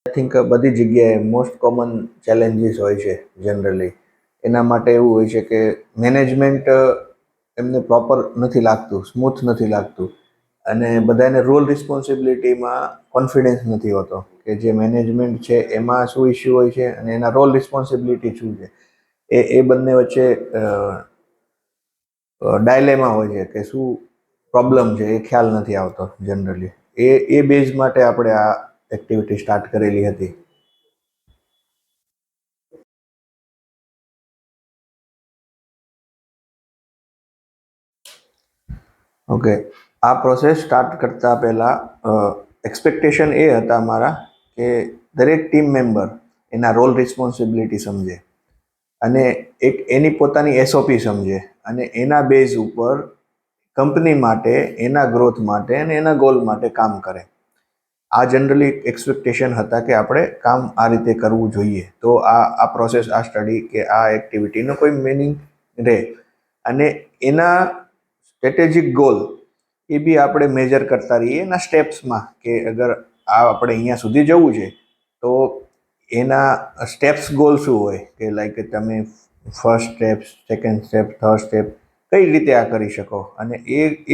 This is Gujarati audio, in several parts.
આઈ થિંક બધી જગ્યાએ મોસ્ટ કોમન ચેલેન્જીસ હોય છે જનરલી. એના માટે એવું હોય છે કે મેનેજમેન્ટ એમને પ્રોપર નથી લાગતું, સ્મૂથ નથી લાગતું, અને બધાને રોલ રિસ્પોન્સિબિલિટીમાં કોન્ફિડન્સ નથી હોતો કે જે મેનેજમેન્ટ છે એમાં શું ઇસ્યુ હોય છે અને એના રોલ રિસ્પોન્સિબિલિટી શું છે. એ બંને વચ્ચે ડાયલેમા હોય છે કે શું પ્રોબ્લેમ છે એ ખ્યાલ નથી આવતો જનરલી. એ બેઝ માટે આપણે આ એક્ટિવિટી સ્ટાર્ટ કરેલી હતી. ઓકે, આ પ્રોસેસ સ્ટાર્ટ કરતા પહેલાં એક્સપેક્ટેશન એ હતા મારા કે દરેક ટીમ મેમ્બર એના રોલ રિસ્પોન્સિબિલિટી સમજે અને એક એની પોતાની એસઓપી સમજે અને એના બેઝ ઉપર કંપની માટે, એના ગ્રોથ માટે અને એના ગોલ માટે કામ કરે. આ જનરલી એક્સપેક્ટેશન હતા કે આપણે કામ આ રીતે કરવું જોઈએ, તો આ પ્રોસેસ, આ સ્ટડી કે આ એક્ટિવિટીનો કોઈ મિનિંગ રહે. અને એના સ્ટ્રેટેજિક ગોલ એ બી આપણે મેજર કરતા રહીએ એના સ્ટેપ્સમાં કે અગર આ આપણે અહીંયા સુધી જવું છે તો એના સ્ટેપ્સ ગોલ શું હોય કે લાઈક તમે first step, second step, third step કઈ રીતે આ કરી શકો અને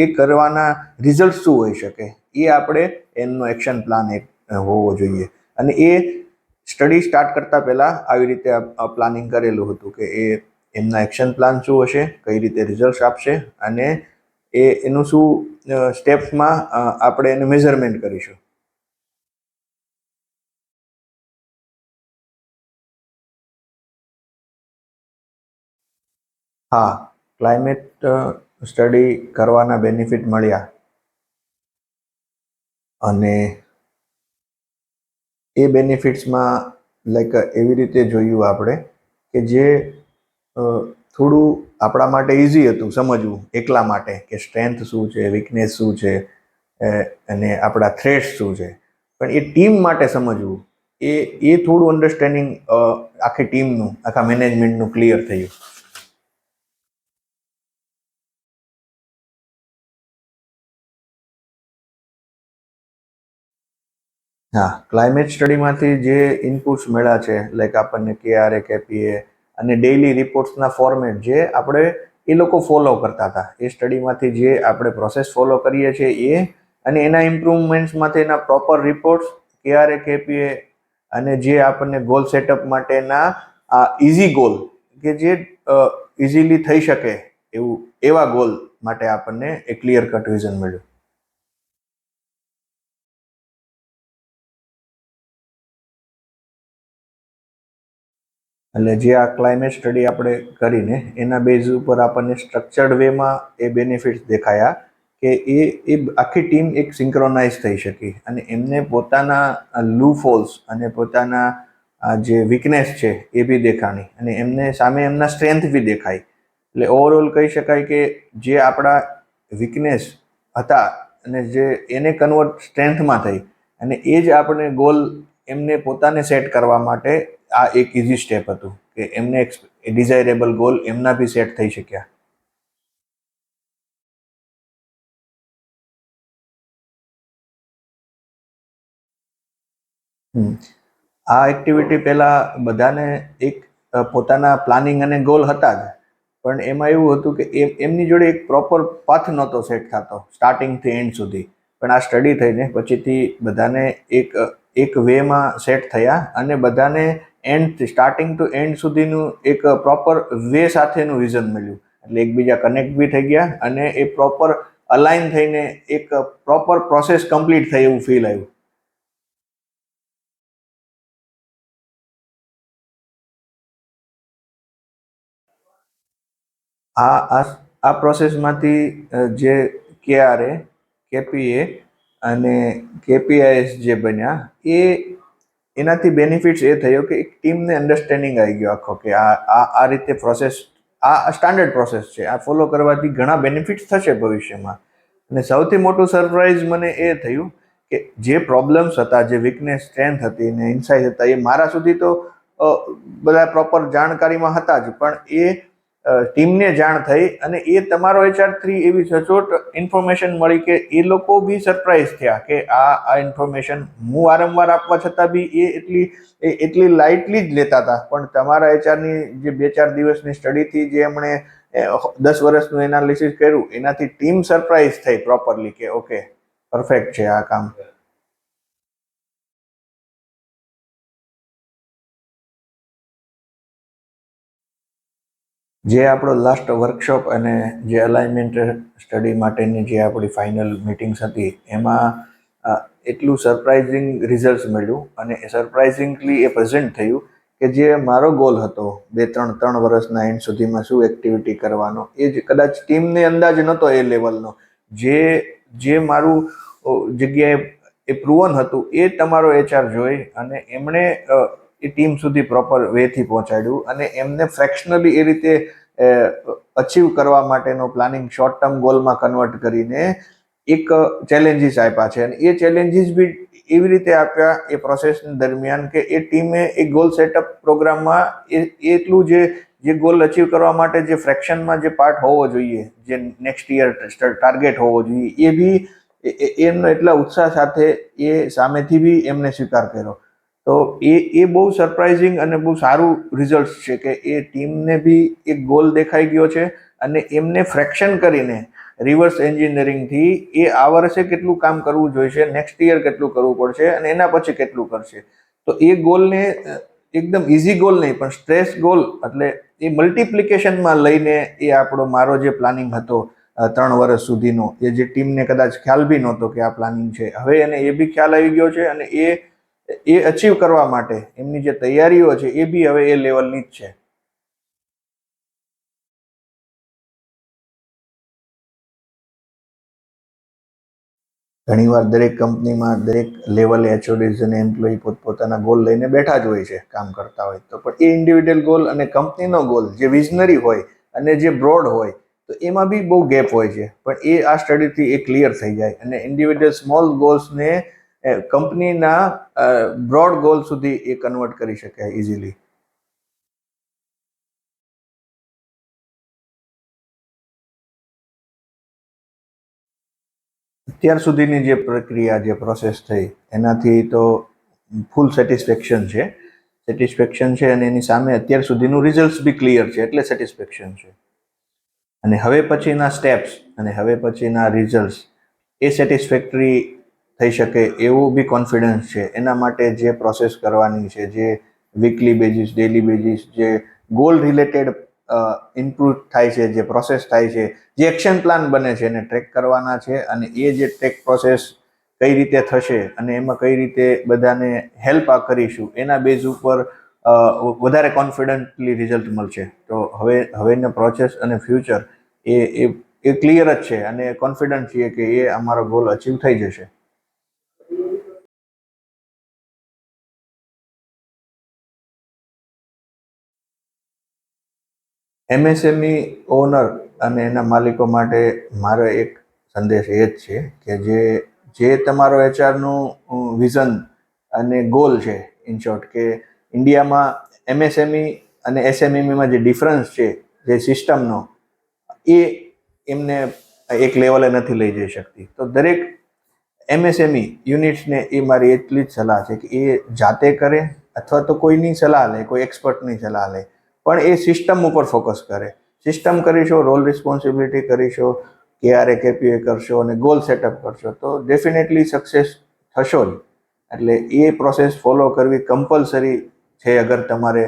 એ કરવાના રિઝલ્ટ શું હોઈ શકે, એ આપણે એમનો એક્શન પ્લાન એક હોવો જોઈએ. અને એ સ્ટડી સ્ટાર્ટ કરતાં પહેલાં આવી રીતે પ્લાનિંગ કરેલું હતું કે એમના એક્શન પ્લાન શું હશે, કઈ રીતે રિઝલ્ટ આપશે અને એનું શું સ્ટેપ્સમાં આપણે એને મેઝરમેન્ટ કરીશું. હા, ક્લાઇમેટ સ્ટડી કરવાના બેનિફિટ મળ્યા અને એ બેનિફિટ્સમાં લાઈક એવી રીતે જોયું આપણે કે જે થોડું આપણા માટે ઇઝી હતું સમજવું એકલા માટે કે સ્ટ્રેન્થ શું છે, વીકનેસ શું છે અને આપણા થ્રેટ્સ શું છે. પણ એ ટીમ માટે સમજવું એ થોડું અન્ડરસ્ટેન્ડિંગ આખી ટીમનું, આખા મેનેજમેન્ટનું ક્લિયર થયું. હા, ક્લાઇમેટ સ્ટડીમાંથી જે ઇનપુટ્સ મળ્યા છે લાઈક આપણને KRA, KPA અને ડેઇલી રિપોર્ટ્સના ફોર્મેટ જે આપણે એ લોકો ફોલો કરતા હતા, એ સ્ટડીમાંથી જે આપણે પ્રોસેસ ફોલો કરીએ છીએ એ અને એના ઇમ્પ્રુવમેન્ટ્સમાંથી એના પ્રોપર રિપોર્ટ્સ, KRA, KPA અને જે આપણને ગોલ સેટઅપ માટેના આ ઇઝી ગોલ કે જે ઇઝીલી થઈ શકે એવા ગોલ માટે આપણને એ ક્લિયર કટ વિઝન મળ્યું. એટલે જે આ ક્લાઇમેટ સ્ટડી આપણે કરીને એના બેઝ ઉપર આપણને સ્ટ્રક્ચર્ડ વેમાં એ બેનિફિટ્સ દેખાયા કે એ આખી ટીમ એક સિંક્રોનાઇઝ થઈ શકી અને એમને પોતાના લૂફોલ્સ અને પોતાના જે વીકનેસ છે એ બી દેખાણી અને એમને સામે એમના સ્ટ્રેન્થ બી દેખાય. એટલે ઓવરઓલ કહી શકાય કે જે આપણા વીકનેસ હતા અને જે એને કન્વર્ટ સ્ટ્રેન્થમાં થઈ અને એ જ આપણે ગોલ એમને પોતાને સેટ કરવા માટે આ એક ઇઝી સ્ટેપ હતું કે એમને ડિઝાયરેબલ ગોલ એમના બી સેટ થઈ શક્યા. આ એક્ટિવિટી પહેલાં બધાને એક પોતાના પ્લાનિંગ અને ગોલ હતા જ, પણ એમાં એવું હતું કે એમની જોડે એક પ્રોપર પાથ નહોતો સેટ થતો સ્ટાર્ટિંગથી એન્ડ સુધી. પણ આ સ્ટડી થઈને પછીથી બધાને એક વેમાં સેટ થયા અને બધાને સ્ટાર્ટિંગ ટુ એન્ડ સુધીનું એક પ્રોપર વે સાથેનું વિઝન મળ્યું. એટલે એકબીજા કનેક્ટ બી થઈ ગયા અને એ પ્રોપર અલાઇન થઈને એક પ્રોપર પ્રોસેસ કમ્પ્લીટ થઈ એવું ફીલ આવ્યું. આ આ પ્રોસેસમાંથી જે KRA, KPA અને KPIs જે બન્યા એનાથી બેનિફિટ્સ એ થયો કે એક ટીમને અન્ડરસ્ટેન્ડિંગ આવી ગયો આખો કે આ રીતે પ્રોસેસ, આ સ્ટાન્ડર્ડ પ્રોસેસ છે, આ ફોલો કરવાથી ઘણા બેનિફિટ્સ થશે ભવિષ્યમાં. અને સૌથી મોટું સરપ્રાઇઝ મને એ થયું કે જે પ્રોબ્લેમ્સ હતા, જે વીકનેસ, સ્ટ્રેન્થ હતી ને ઇન્સાઇટ હતા, એ મારા સુધી તો બધા પ્રોપર જાણકારીમાં હતા જ, પણ ટીમને જાણ થઈ અને એ તમારો HR થ્રી એવી સચોટ ઇન્ફોર્મેશન મળી કે એ લોકો બી સરપ્રાઈઝ થયા કે આ ઇન્ફોર્મેશન હું વારંવાર આપવા છતાં બી એટલી લાઇટલી જ લેતા હતા, પણ તમારા HRની જે 2-4 દિવસની સ્ટડીથી જે એમણે 10 વર્ષનું એનાલિસિસ કર્યું એનાથી ટીમ સરપ્રાઈઝ થઈ પ્રોપરલી કે ઓકે પરફેક્ટ છે આ કામ. જે આપણો લાસ્ટ વર્કશોપ અને જે અલાઇનમેન્ટ સ્ટડી માટેની જે આપણી ફાઇનલ મિટિંગ્સ હતી એમાં એટલું સરપ્રાઇઝિંગ રિઝલ્ટ મળ્યું અને સરપ્રાઇઝિંગલી એ પ્રેઝન્ટ થયું કે જે મારો ગોલ હતો 3 વર્ષના એન્ડ સુધીમાં શું એક્ટિવિટી કરવાનો એ જ કદાચ ટીમને અંદાજ નહોતો એ લેવલનો, જે મારું જગ્યાએ એ પ્રૂવન હતું એ તમારો HR જોઈ અને એમણે એ ટીમ સુધી પ્રોપર વેથી પહોંચાડ્યું અને એમને ફ્રેક્શનલી એ રીતે અચીવ કરવા માટેનો પ્લાનિંગ શોર્ટ ટર્મ ગોલમાં કન્વર્ટ કરીને એક ચેલેન્જીસ આપ્યા છે અને એ ચેલેન્જીસ બી એવી રીતે આપ્યા એ પ્રોસેસ દરમિયાન કે એ ટીમે એ ગોલ સેટઅપ પ્રોગ્રામમાં એટલું જે ગોલ અચીવ કરવા માટે જે ફ્રેક્શનમાં જે પાર્ટ હોવો જોઈએ, જે નેક્સ્ટ યર ટાર્ગેટ હોવો જોઈએ, એ બી એમનો એટલા ઉત્સાહ સાથે એ સામેથી બી એમને સ્વીકાર કર્યો. તો એ બહુ સરપ્રાઇઝિંગ અને બહુ સારું રિઝલ્ટ છે કે એ ટીમને બી એક ગોલ દેખાઈ ગયો છે અને એમને ફ્રેક્શન કરીને રિવર્સ એન્જિનિયરિંગથી એ આ વર્ષે કેટલું કામ કરવું જોઈશે, નેક્સ્ટ યર કેટલું કરવું પડશે અને એના પછી કેટલું કરશે. તો એ ગોલને એકદમ ઇઝી ગોલ નહીં પણ સ્ટ્રેસ ગોલ એટલે એ મલ્ટિપ્લિકેશનમાં લઈને એ મારો જે પ્લાનિંગ હતો 3 વર્ષ સુધીનો, એ જે ટીમને કદાચ ખ્યાલ બી નહોતો કે આ પ્લાનિંગ છે, હવે એને એ બી ખ્યાલ આવી ગયો છે અને એ અચીવ કરવા માટે એમની જે તૈયારીઓ છે એ બી હવે એ લેવલની જ છે. ઘણીવાર દરેક કંપનીમાં દરેક લેવલે HODs અને એમ્પ્લોયી પોતપોતાના ગોલ લઈને બેઠા જ હોય છે કામ કરતા હોય, તો પણ એ ઇન્ડિવિડ્યુઅલ ગોલ અને કંપનીનો ગોલ જે વિઝનરી હોય અને જે બ્રોડ હોય તો એમાં બી બહુ ગેપ હોય છે, પણ એ આ સ્ટડીથી એ ક્લિયર થઈ જાય અને ઇન્ડિવિડ્યુઅલ સ્મોલ ગોલ્સને કંપનીના બ્રોડ ગોલ સુધી એ કન્વર્ટ કરી શકાય ઇઝીલી. અત્યાર સુધીની જે પ્રક્રિયા જે પ્રોસેસ થઈ એનાથી તો ફૂલ સેટિસ્ફેક્શન છે અને એની સામે અત્યાર સુધીનું રિઝલ્ટ બી ક્લિયર છે એટલે સેટિસ્ફેક્શન છે. અને હવે પછીના સ્ટેપ્સ અને હવે પછીના રિઝલ્ટ એ સેટિસ્ફેક્ટરી થઈ શકે એવું બી કોન્ફિડન્સ છે. એના માટે જે પ્રોસેસ કરવાની છે, જે વીકલી બેઝિસ, ડેલી બેઝિસ, જે ગોલ રિલેટેડ ઇનપુટ થાય છે, જે પ્રોસેસ થાય છે, જે એક્શન પ્લાન બને છે એને ટ્રેક કરવાના છે અને એ જે ટ્રેક પ્રોસેસ કઈ રીતે થશે અને એમાં કઈ રીતે બધાને હેલ્પ કરીશું એના બેઝ ઉપર વધારે કોન્ફિડન્ટલી રિઝલ્ટ મળશે. તો હવેનો પ્રોસેસ અને ફ્યુચર એ ક્લિયર જ છે અને કોન્ફિડન્ટ છીએ કે એ અમારો ગોલ અચીવ થઈ જશે. MSME ઓનર અને એના માલિકો માટે મારો એક સંદેશ એ જ છે કે જે તમારો HRનું વિઝન અને ગોલ છે, ઇન શોર્ટ કે ઇન્ડિયામાં MSME અને SMEમાં જે ડિફરન્સ છે જે સિસ્ટમનો, એ એમને એક લેવલે નથી લઈ જઈ શકતી. તો દરેક MSME યુનિટ્સને એ મારી એટલી જ સલાહ છે કે એ જાતે કરે અથવા તો કોઈની સલાહ લે, કોઈ એક્સપર્ટની સલાહ લે, પણ એ સિસ્ટમ ઉપર ફોકસ કરે. સિસ્ટમ કરીશો, રોલ રિસ્પોન્સિબિલિટી કરીશો, KRA KPI કરશો અને ગોલ સેટઅપ કરશો તો ડેફિનેટલી સક્સેસ થશો જ. એટલે એ પ્રોસેસ ફોલો કરવી કમ્પલસરી છે અગર તમારે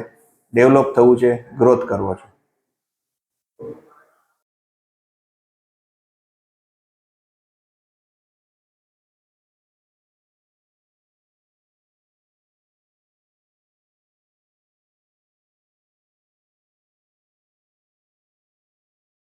ડેવલપ થવું છે, ગ્રોથ કરવો છે.